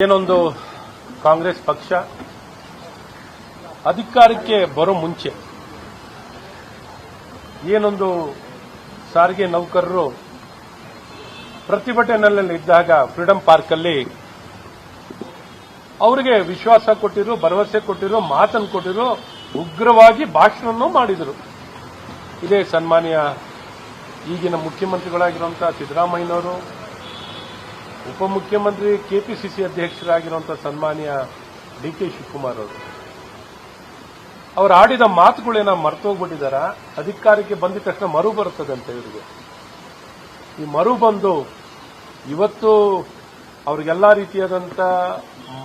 ಏನೊಂದು ಕಾಂಗ್ರೆಸ್ ಪಕ್ಷ ಅಧಿಕಾರಕ್ಕೆ ಬರೋ ಮುಂಚೆ ಏನೊಂದು ಸಾರಿಗೆ ನೌಕರರು ಪ್ರತಿಭಟನೆಯಲ್ಲಿ ಇದ್ದಾಗ ಫ್ರೀಡಂ ಪಾರ್ಕ್ ಅಲ್ಲಿ ಅವರಿಗೆ ವಿಶ್ವಾಸ ಕೊಟ್ಟಿರೋ, ಭರವಸೆ ಕೊಟ್ಟಿರೋ, ಮಾತನ್ನು ಕೊಟ್ಟಿರೋ ಉಗ್ರವಾಗಿ ಭಾಷಣವನ್ನು ಮಾಡಿದರು. ಇದೇ ಸನ್ಮಾನ್ಯ ಈಗಿನ ಮುಖ್ಯಮಂತ್ರಿಗಳಾಗಿರುವಂತಹ ಸಿದ್ದರಾಮಯ್ಯನವರು, ಉಪಮುಖ್ಯಮಂತ್ರಿ ಕೆಪಿಸಿಸಿ ಅಧ್ಯಕ್ಷರಾಗಿರುವಂತಹ ಸನ್ಮಾನ್ಯ ಡಿ.ಕೆ. ಶಿವಕುಮಾರ್ ಅವರು ಆಡಿದ ಮಾತುಗಳೇನ ಮರ್ತೋಗ್ಬಿಟ್ಟಿದಾರ. ಅಧಿಕಾರಕ್ಕೆ ಬಂದ ತಕ್ಷಣ ಮರು ಬರುತ್ತದಂತೆ ಇವರಿಗೆ. ಈ ಮರು ಬಂದು ಇವತ್ತು ಅವ್ರಿಗೆಲ್ಲಾ ರೀತಿಯಾದಂಥ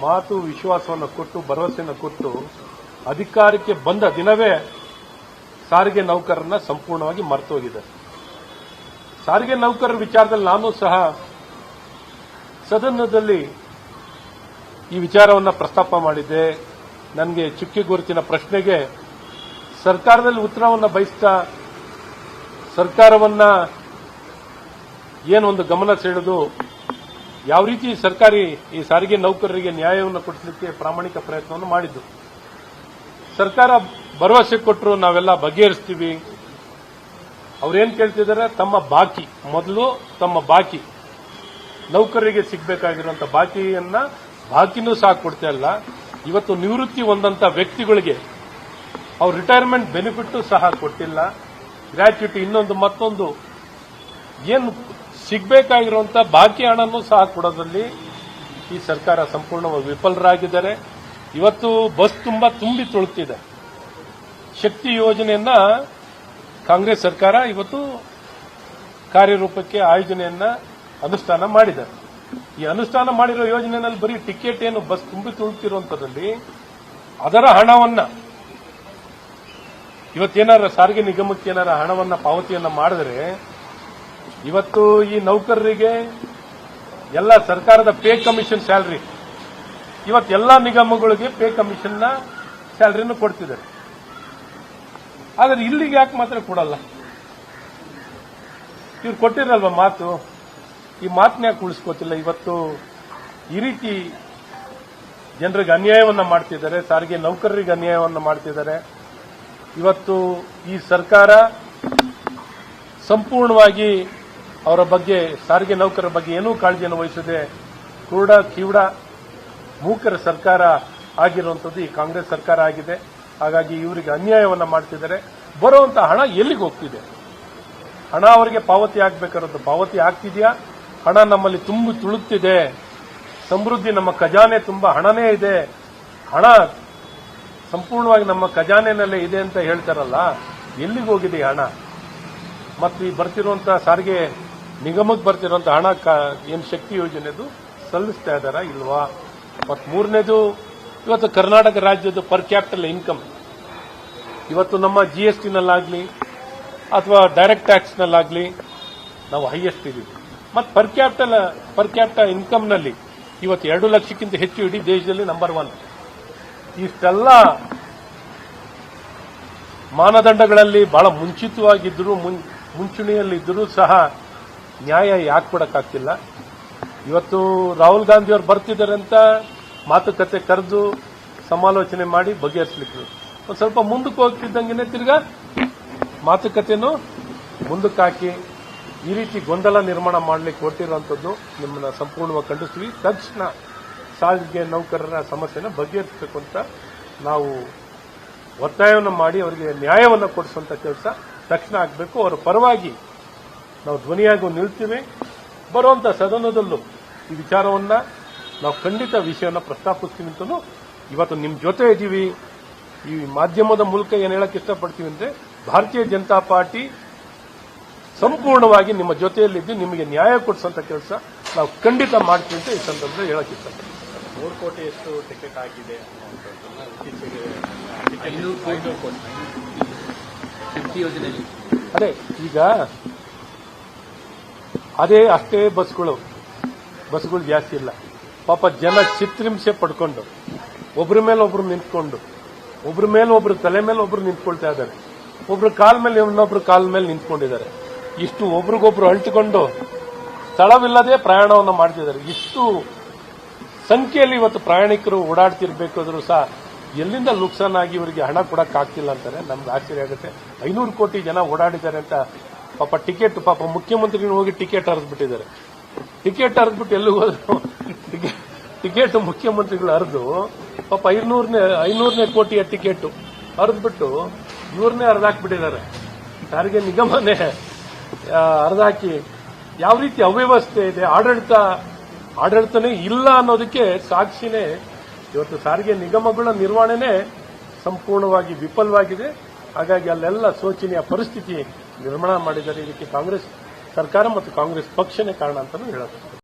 ಮಾತು, ವಿಶ್ವಾಸವನ್ನು ಕೊಟ್ಟು, ಭರವಸೆಯನ್ನು ಕೊಟ್ಟು ಅಧಿಕಾರಕ್ಕೆ ಬಂದ ದಿನವೇ ಸಾರಿಗೆ ನೌಕರರನ್ನ ಸಂಪೂರ್ಣವಾಗಿ ಮರ್ತೋಗಿದೆ. ಸಾರಿಗೆ ನೌಕರರ ವಿಚಾರದಲ್ಲಿ ನಾನು ಸಹ ಸದನದಲ್ಲಿ ಈ ವಿಚಾರವನ್ನು ಪ್ರಸ್ತಾಪ ಮಾಡಿದ್ದೆ. ನನಗೆ ಚುಕ್ಕೆ ಗುರುತಿನ ಪ್ರಶ್ನೆಗೆ ಸರ್ಕಾರದಲ್ಲಿ ಉತ್ತರವನ್ನು ಬಯಸ್ತಾ ಸರ್ಕಾರವನ್ನ ಏನೊಂದು ಗಮನ ಸೆಳೆದು ಯಾವ ರೀತಿ ಈ ಸಾರಿಗೆ ನೌಕರರಿಗೆ ನ್ಯಾಯವನ್ನು ಕೊಡಿಸಲಿಕ್ಕೆ ಪ್ರಾಮಾಣಿಕ ಪ್ರಯತ್ನವನ್ನು ಮಾಡಿದ್ದು. ಸರ್ಕಾರ ಭರವಸೆ ಕೊಟ್ಟರು, ನಾವೆಲ್ಲ ಬಗೆಹರಿಸ್ತೀವಿ. ಅವರೇನು ಕೇಳ್ತಿದ್ದಾರೆ, ತಮ್ಮ ಬಾಕಿ ನೌಕರರಿಗೆ ಸಿಗಬೇಕಾಗಿರುವಂತ ಬಾಕಿನೂ ಸಹ ಕೊಡ್ತಾ ಇಲ್ಲ. ಇವತ್ತು ನಿವೃತ್ತಿ ಹೊಂದಂತ ವ್ಯಕ್ತಿಗಳಿಗೆ ಅವ್ರ ರಿಟೈರ್ಮೆಂಟ್ ಬೆನಿಫಿಟ್ ಸಹ ಕೊಟ್ಟಿಲ್ಲ. ಗ್ರಾಚ್ಯುಟಿ ಇನ್ನೊಂದು ಮತ್ತೊಂದು ಏನು ಸಿಗಬೇಕಾಗಿರುವಂತ ಬಾಕಿ ಹಣನೂ ಸಹ ಕೊಡೋದ್ರಲ್ಲಿ ಈ ಸರ್ಕಾರ ಸಂಪೂರ್ಣವಾಗಿ ವಿಫಲರಾಗಿದ್ದಾರೆ. ಇವತ್ತು ಬಸ್ ತುಂಬಿ ತುಳುತ್ತಿದೆ. ಶಕ್ತಿ ಯೋಜನೆಯನ್ನ ಕಾಂಗ್ರೆಸ್ ಸರ್ಕಾರ ಇವತ್ತು ಕಾರ್ಯರೂಪಕ್ಕೆ ಆಯೋಜನೆಯನ್ನ ಅನುಷ್ಠಾನ ಮಾಡಿದ್ದಾರೆ. ಈ ಅನುಷ್ಠಾನ ಮಾಡಿರೋ ಯೋಜನೆಯಲ್ಲಿ ಬರೀ ಟಿಕೆಟ್ ಏನು ಬಸ್ ತುಂಬಿ ತುಳುತ್ತಿರುವಂತದ್ರಲ್ಲಿ ಅದರ ಹಣವನ್ನ ಇವತ್ತೇನಾರ ಸಾರಿಗೆ ನಿಗಮಕ್ಕೆ ಏನಾರ ಹಣವನ್ನ ಪಾವತಿಯನ್ನ ಮಾಡಿದ್ರೆ ಇವತ್ತು ಈ ನೌಕರರಿಗೆ ಎಲ್ಲ ಸರ್ಕಾರದ ಪೇ ಕಮಿಷನ್ ಸ್ಯಾಲರಿ ಇವತ್ತೆಲ್ಲಾ ನಿಗಮಗಳಿಗೆ ಪೇ ಕಮಿಷನ್ ಸ್ಯಾಲರಿಯನ್ನು ಕೊಡ್ತಿದ್ದಾರೆ. ಆದರೆ ಇಲ್ಲಿಗೆ ಯಾಕೆ ಮಾತ್ರ ಕೊಡಲ್ಲ? ಇವ್ರು ಕೊಟ್ಟಿರಲ್ವ ಮಾತು, ಈ ಮಾತನ್ನ ಯಾಕೆ ಉಳಿಸ್ಕೋತಿಲ್ಲ? ಇವತ್ತು ಈ ರೀತಿ ಜನರಿಗೆ ಅನ್ಯಾಯವನ್ನ ಮಾಡ್ತಿದ್ದಾರೆ, ಸಾರಿಗೆ ನೌಕರರಿಗೆ ಅನ್ಯಾಯವನ್ನ ಮಾಡ್ತಿದ್ದಾರೆ. ಇವತ್ತು ಈ ಸರ್ಕಾರ ಸಂಪೂರ್ಣವಾಗಿ ಅವರ ಬಗ್ಗೆ, ಸಾರಿಗೆ ನೌಕರರ ಬಗ್ಗೆ ಏನೂ ಕಾಳಜಿಯನ್ನು ವಹಿಸದೆ ಕುರುಡ ಕಿವುಡ ಮೂಕರ ಸರ್ಕಾರ ಆಗಿರುವಂಥದ್ದು ಈ ಕಾಂಗ್ರೆಸ್ ಸರ್ಕಾರ ಆಗಿದೆ. ಹಾಗಾಗಿ ಇವರಿಗೆ ಅನ್ಯಾಯವನ್ನ ಮಾಡ್ತಿದ್ದಾರೆ. ಬರುವಂತ ಹಣ ಎಲ್ಲಿಗೆ ಹೋಗ್ತಿದೆ? ಹಣ ಅವರಿಗೆ ಪಾವತಿ ಆಗ್ಬೇಕಾಗಿರೋದು ಪಾವತಿ ಆಗ್ತಿದೆಯಾ? ಹಣ ನಮ್ಮಲ್ಲಿ ತುಂಬಿ ತುಳುತ್ತಿದೆ. ಸಮೃದ್ಧಿ, ನಮ್ಮ ಖಜಾನೆ ತುಂಬಾ ಹಣನೇ ಇದೆ, ಹಣ ಸಂಪೂರ್ಣವಾಗಿ ನಮ್ಮ ಖಜಾನೆನಲ್ಲೇ ಇದೆ ಅಂತ ಹೇಳ್ತಾರಲ್ಲ, ಎಲ್ಲಿಗೆ ಹೋಗಿದೆ ಈ ಹಣ? ಮತ್ತು ಈ ಬರ್ತಿರುವಂತಹ ಸಾರಿಗೆ ನಿಗಮಕ್ಕೆ ಬರ್ತಿರುವಂತ ಹಣ ಏನು ಶಕ್ತಿ ಯೋಜನೆದು ಸಲ್ಲಿಸ್ತಾ ಇದ್ದಾರಾ ಇಲ್ವಾ? ಮತ್ತು ಮೂರನೇದು, ಇವತ್ತು ಕರ್ನಾಟಕ ರಾಜ್ಯದ ಪರ್ ಕ್ಯಾಪಿಟಲ್ ಇನ್ಕಮ್ ಇವತ್ತು ನಮ್ಮ ಜಿಎಸ್ಟಿನಲ್ಲಾಗ್ಲಿ ಅಥವಾ ಡೈರೆಕ್ಟ್ ಟ್ಯಾಕ್ಸ್ನಲ್ಲಾಗ್ಲಿ ನಾವು ಹೈಯೆಸ್ಟ್ ಇದ್ದೀವಿ. ಮತ್ತು ಪರ್ ಕ್ಯಾಪಿಟಲ್ ಇನ್ಕಮ್ನಲ್ಲಿ ಇವತ್ತು 2 ಲಕ್ಷಕ್ಕಿಂತ ಹೆಚ್ಚು ಇಡೀ ದೇಶದಲ್ಲಿ ನಂಬರ್ 1. ಇಷ್ಟೆಲ್ಲ ಮಾನದಂಡಗಳಲ್ಲಿ ಬಹಳ ಮುಂಚಿತವಾಗಿದ್ದರೂ, ಮುಂಚೂಣಿಯಲ್ಲಿದ್ದರೂ ಸಹ ನ್ಯಾಯ ಯಾಕೆ ಕೊಡಕ್ಕಾಗ್ತಿಲ್ಲ? ಇವತ್ತು ರಾಹುಲ್ ಗಾಂಧಿ ಅವರು ಬರ್ತಿದ್ದಾರೆ ಅಂತ ಮಾತುಕತೆ ಕರೆದು ಸಮಾಲೋಚನೆ ಮಾಡಿ ಬಗೆಹರಿಸಲಿಕ್ಕೆ ಒಂದು ಸ್ವಲ್ಪ ಮುಂದಕ್ಕೆ ಹೋಗ್ತಿದ್ದಂಗೆ ತಿರ್ಗಾ ಮಾತುಕತೆನೂ ಮುಂದಕ್ಕೆ ಹಾಕಿ ಈ ರೀತಿ ಗೊಂದಲ ನಿರ್ಮಾಣ ಮಾಡಲಿಕ್ಕೆ ಹೊರಟಿರುವಂಥದ್ದು ನಿಮ್ಮನ್ನ ಸಂಪೂರ್ಣವಾಗಿ ಖಂಡಿಸ್ತೀವಿ. ತಕ್ಷಣ ಸಾರಿಗೆ ನೌಕರರ ಸಮಸ್ಯೆನ ಬಗೆಹರಿಸಬೇಕು ಅಂತ ನಾವು ಒತ್ತಾಯವನ್ನು ಮಾಡಿ ಅವರಿಗೆ ನ್ಯಾಯವನ್ನು ಕೊಡಿಸುವಂತ ಕೆಲಸ ತಕ್ಷಣ ಆಗಬೇಕು. ಅವರ ಪರವಾಗಿ ನಾವು ಧ್ವನಿಯಾಗಿ ನಿಲ್ತೀವಿ. ಬರುವಂತ ಸದನದಲ್ಲೂ ಈ ವಿಚಾರವನ್ನ ನಾವು ಖಂಡಿತ ವಿಷಯವನ್ನು ಪ್ರಸ್ತಾಪಿಸ್ತೀವಿ ಅಂತಲೂ ಇವತ್ತು ನಿಮ್ಮ ಜೊತೆ ಇದ್ದೀವಿ. ಈ ಮಾಧ್ಯಮದ ಮೂಲಕ ಏನು ಹೇಳಕ್ಕೆ ಇಷ್ಟಪಡ್ತೀವಿ ಅಂದ್ರೆ, ಭಾರತೀಯ ಜನತಾ ಪಾರ್ಟಿ ಸಂಪೂರ್ಣವಾಗಿ ನಿಮ್ಮ ಜೊತೆಯಲ್ಲಿದ್ದು ನಿಮಗೆ ನ್ಯಾಯ ಕೊಡಿಸುವಂತ ಕೆಲಸ ನಾವು ಖಂಡಿತ ಮಾಡ್ತೀವಿ ಅಂತ ಈ ಸಂದರ್ಭದಲ್ಲಿ ಹೇಳಕ್ಕೆ ಇಷ್ಟಪಡ್ತೀವಿ. 3 ಕೋಟಿಯಷ್ಟು ಟಿಕೆಟ್ ಆಗಿದೆ ಶಕ್ತಿ ಯೋಜನೆಯಲ್ಲಿ. ಈಗ ಅಷ್ಟೇ ಬಸ್ಗಳು ಜಾಸ್ತಿ ಇಲ್ಲ. ಪಾಪ ಜನ ಚಿತ್ರಹಿಂಸೆ ಪಡ್ಕೊಂಡು ಒಬ್ಬರ ಮೇಲೆ ಒಬ್ರು ನಿಂತ್ಕೊಂಡು, ಒಬ್ರ ಮೇಲೆ ಒಬ್ರು ತಲೆ ಮೇಲೆ ಒಬ್ರು ನಿಂತ್ಕೊಳ್ತಾ ಇದ್ದಾರೆ. ಒಬ್ರು ಕಾಲ್ ಮೇಲೆ ಇನ್ನೊಬ್ರು ಕಾಲ್ ಮೇಲೆ ನಿಂತ್ಕೊಂಡಿದ್ದಾರೆ. ಇಷ್ಟು ಒಬ್ರಿಗೊಬ್ರು ಅಳ್ತಿಕೊಂಡು ಸ್ಥಳವಿಲ್ಲದೆ ಪ್ರಯಾಣವನ್ನು ಮಾಡ್ತಿದ್ದಾರೆ. ಇಷ್ಟು ಸಂಖ್ಯೆಯಲ್ಲಿ ಇವತ್ತು ಪ್ರಯಾಣಿಕರು ಓಡಾಡ್ತಿರ್ಬೇಕಾದ್ರೂ ಸಹ ಎಲ್ಲಿಂದ ನುಕ್ಸಾನ್ ಆಗಿ ಇವರಿಗೆ ಹಣ ಕೊಡಕ್ಕಾಗ್ತಿಲ್ಲ ಅಂತಾರೆ. ನಮ್ಗೆ ಆಶ್ಚರ್ಯ ಆಗುತ್ತೆ. 500 ಕೋಟಿ ಜನ ಓಡಾಡಿದ್ದಾರೆ ಅಂತ ಪಾಪ ಟಿಕೆಟ್ ಮುಖ್ಯಮಂತ್ರಿಗಳು ಹೋಗಿ ಟಿಕೆಟ್ ಹರಿದ್ಬಿಟ್ಟಿದ್ದಾರೆ. ಟಿಕೆಟ್ ಹರಿದ್ಬಿಟ್ಟು ಎಲ್ಲಿಗೆ ಹೋದ್ರು ಟಿಕೆಟ್ ಮುಖ್ಯಮಂತ್ರಿಗಳು ಹರಿದು ಪಾಪ 500ನೇ ಕೋಟಿಯ ಟಿಕೆಟ್ ಹರಿದ್ಬಿಟ್ಟು ಇವ್ರನ್ನೇ ಹರಿದಾಕ್ಬಿಟ್ಟಿದ್ದಾರೆ. ಸಾರಿಗೆ ನಿಗಮನೇ ಹರಿದಾಕಿ ಯಾವ ರೀತಿ ಅವ್ಯವಸ್ಥೆ ಇದೆ, ಆಡಳಿತನೇ ಇಲ್ಲ ಅನ್ನೋದಕ್ಕೆ ಸಾಕ್ಷಿನೇ ಇವತ್ತು ಸಾರಿಗೆ ನಿಗಮಗಳ ನಿರ್ವಹಣೆನೇ ಸಂಪೂರ್ಣವಾಗಿ ವಿಫಲವಾಗಿದೆ. ಹಾಗಾಗಿ ಅಲ್ಲೆಲ್ಲ ಶೋಚನೀಯ ಪರಿಸ್ಥಿತಿ ನಿರ್ಮಾಣ ಮಾಡಿದ್ದಾರೆ. ಇದಕ್ಕೆ ಕಾಂಗ್ರೆಸ್ ಸರ್ಕಾರ ಮತ್ತು ಕಾಂಗ್ರೆಸ್ ಪಕ್ಷನೇ ಕಾರಣ ಅಂತಾನೂ ಹೇಳಬಹುದು.